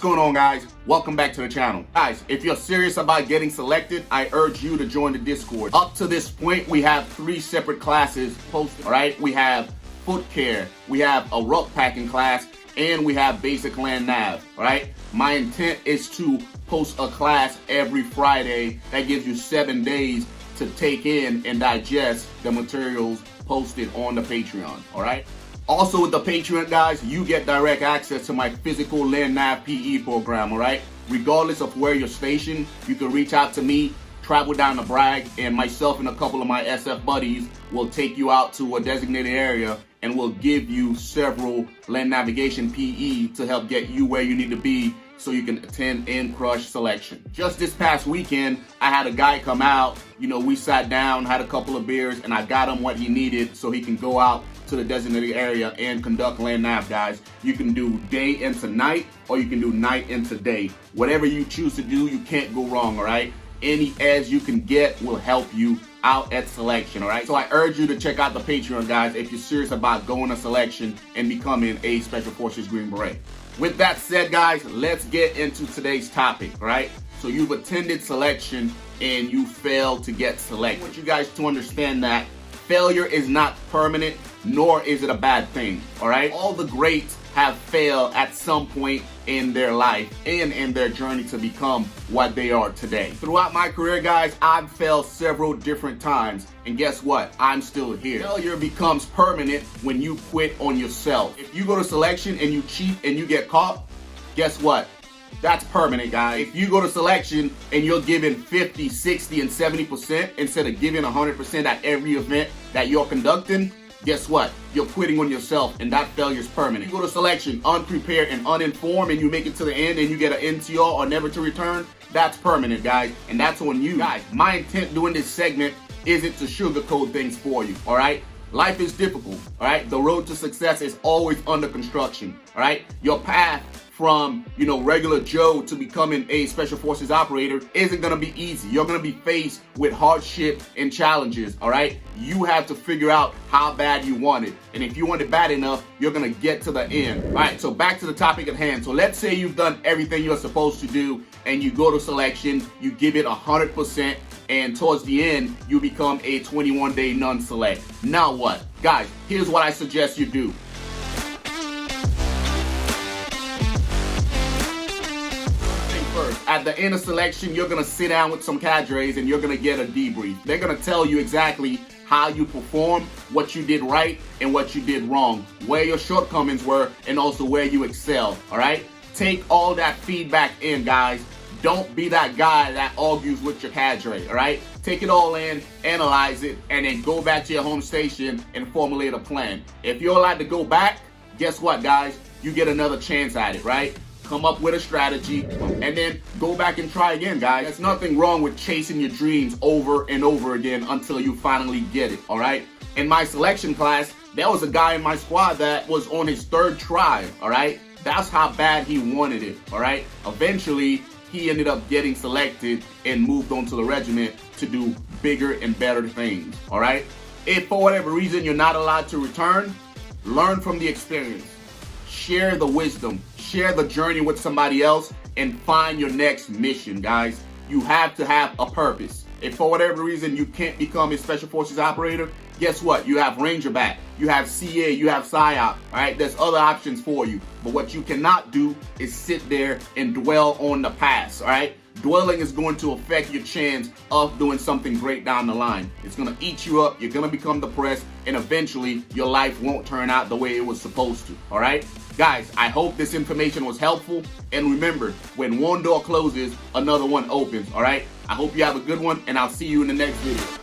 going on, guys? Welcome back to the channel. Guys, if you're serious about getting selected, I urge you to join the Discord. Up to this point, we have 3 separate classes posted, all right? We have foot care, we have a ruck packing class, and we have basic land nav, all right? My intent is to post a class every Friday that gives you 7 days to take in and digest the materials posted on the Patreon, all right? Also with the Patreon, guys, you get direct access to my physical land nav PE program, all right? Regardless of where you're stationed, you can reach out to me, travel down to Bragg, and myself and a couple of my SF buddies will take you out to a designated area and we'll give you several land navigation PE to help get you where you need to be so you can attend and crush selection. Just this past weekend, I had a guy come out, we sat down, had a couple of beers, and I got him what he needed so he can go out to the designated area and conduct land nav, guys. You can do day into night, or you can do night into day. Whatever you choose to do, you can't go wrong, all right? Any edge you can get will help you out at selection, all right? So I urge you to check out the Patreon, guys, if you're serious about going to selection and becoming a Special Forces Green Beret. With that said, guys, let's get into today's topic, all right? So you've attended selection and you failed to get selected. I want you guys to understand that failure is not permanent, nor is it a bad thing, all right? All the greats have failed at some point in their life and in their journey to become what they are today. Throughout my career, guys, I've failed several different times, and guess what? I'm still here. Failure becomes permanent when you quit on yourself. If you go to selection and you cheat and you get caught, guess what? That's permanent, guys. If you go to selection and you're giving 50, 60, and 70% instead of giving 100% at every event that you're conducting, guess what? You're quitting on yourself, and that failure is permanent. You go to selection unprepared and uninformed, and you make it to the end and you get an NTR or never to return, that's permanent, guys, and that's on you. Guys, my intent doing this segment isn't to sugarcoat things for you, all right? Life is difficult, all right? The road to success is always under construction, all right? Your path from, regular Joe to becoming a Special Forces operator isn't gonna be easy. You're gonna be faced with hardship and challenges, all right? You have to figure out how bad you want it. And if you want it bad enough, you're gonna get to the end. All right, so back to the topic at hand. So let's say you've done everything you're supposed to do and you go to selection, you give it 100%, and towards the end, you become a 21-day non-select. Now what? Guys, here's what I suggest you do. First, at the end of selection, you're gonna sit down with some cadres and you're gonna get a debrief. They're gonna tell you exactly how you performed, what you did right, and what you did wrong, where your shortcomings were, and also where you excel, all right? Take all that feedback in, guys. Don't be that guy that argues with your cadre, all right? Take it all in, analyze it, and then go back to your home station and formulate a plan. If you're allowed to go back, guess what, guys? You get another chance at it, right? Come up with a strategy, and then go back and try again, guys. There's nothing wrong with chasing your dreams over and over again until you finally get it, all right? In my selection class, there was a guy in my squad that was on his 3rd try, all right? That's how bad he wanted it, all right? Eventually, he ended up getting selected and moved on to the regiment to do bigger and better things, all right? If for whatever reason you're not allowed to return, learn from the experience. Share the wisdom, share the journey with somebody else, and find your next mission, guys. You have to have a purpose. If for whatever reason you can't become a Special Forces operator, guess what? You have Rangerback, you have CA, you have PSYOP, all right? There's other options for you. But what you cannot do is sit there and dwell on the past, all right? Dwelling is going to affect your chance of doing something great down the line. It's going to eat you up, you're going to become depressed, and eventually your life won't turn out the way it was supposed to, all right? Guys, I hope this information was helpful, and remember, when one door closes, another one opens, all right? I hope you have a good one, and I'll see you in the next video.